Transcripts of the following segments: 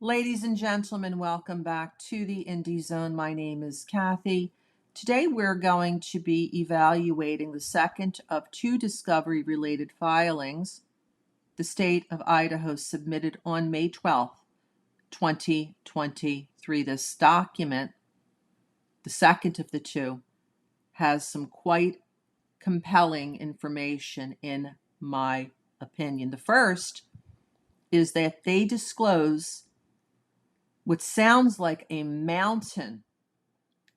Ladies and gentlemen, welcome back to the Indie Zone. My name is Kathy. Today we're going to be evaluating the second of two discovery-related filings the state of Idaho submitted on May 12th, 2023. This document, the second of the two, has some quite compelling information in my opinion. The first is that they disclose what sounds like a mountain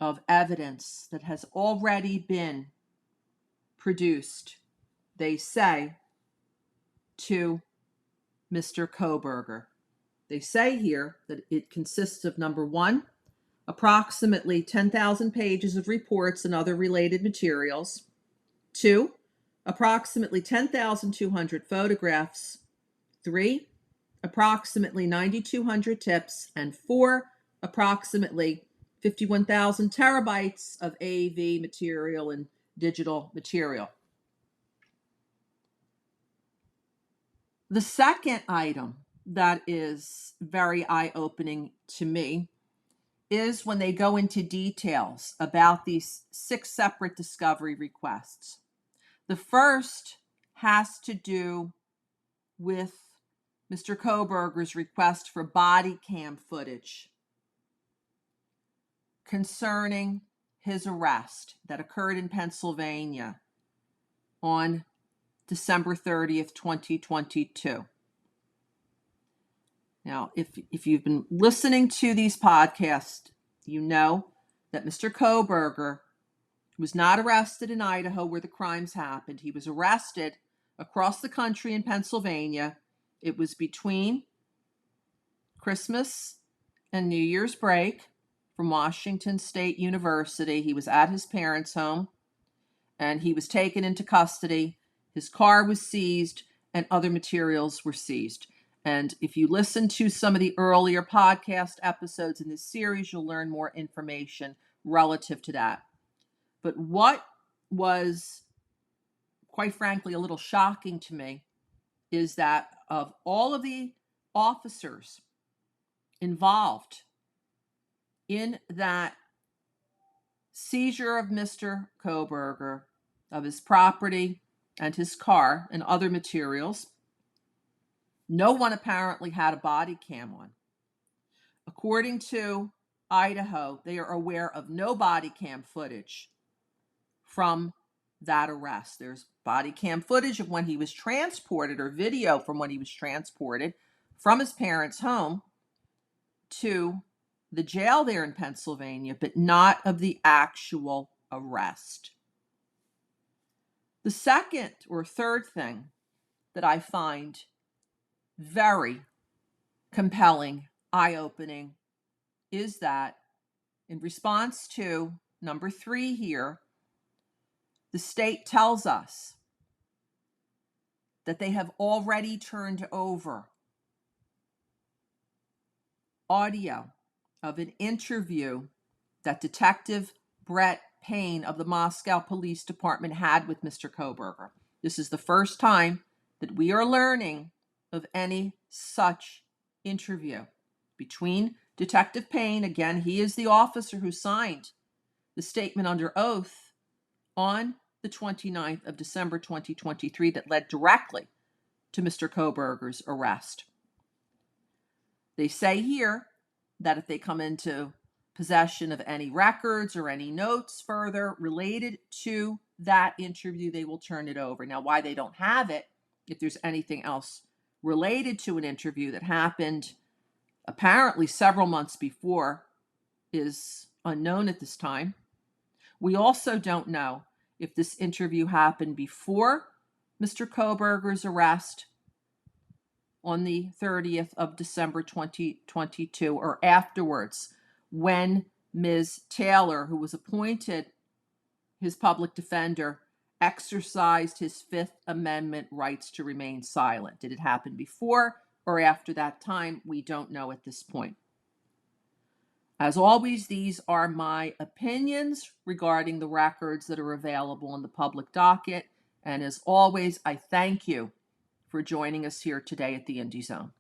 of evidence that has already been produced, they say, to Mr. Kohberger. They say here that it consists of, number one, approximately 10,000 pages of reports and other related materials. Two, approximately 10,200 photographs. Three, approximately 9,200 tips. And four, approximately 51,000 terabytes of AV material and digital material. The second item that is very eye-opening to me is when they go into details about these 6 separate discovery requests. The first has to do with Mr. Kohberger's request for body cam footage concerning his arrest that occurred in Pennsylvania on December 30th, 2022. Now, if you've been listening to these podcasts, you know that Mr. Kohberger was not arrested in Idaho where the crimes happened. He was arrested across the country in Pennsylvania. It was between Christmas and New Year's break from Washington State University. He was at his parents' home and he was taken into custody. His car was seized and other materials were seized. And if you listen to some of the earlier podcast episodes in this series, you'll learn more information relative to that. But what was, quite frankly, a little shocking to me is that of all of the officers involved in that seizure of Mr. Kohberger, of his property and his car and other materials, no one apparently had a body cam on. According to Idaho, they are aware of no body cam footage from that arrest. There's body cam footage of when he was transported, or video from when he was transported from his parents' home to the jail there in Pennsylvania, but not of the actual arrest. The second or third thing that I find very compelling, eye-opening, is that in response to number 3 here, the state tells us that they have already turned over audio of an interview that Detective Brett Payne of the Moscow Police Department had with Mr. Kohberger. This is the first time that we are learning of any such interview between Detective Payne, again, he is the officer who signed the statement under oath on the 29th of December 2023 that led directly to Mr. Kohberger's arrest. They say here that if they come into possession of any records or any notes further related to that interview, they will turn it over. Now, why they don't have it, if there's anything else related to an interview that happened apparently several months before, is unknown at this time. We also don't know if this interview happened before Mr. Kohberger's arrest on the 30th of December 2022 or afterwards, when Ms. Taylor, who was appointed his public defender, exercised his Fifth Amendment rights to remain silent. Did it happen before or after that time? We don't know at this point. As always, these are my opinions regarding the records that are available in the public docket. And as always, I thank you for joining us here today at the Indie Zone.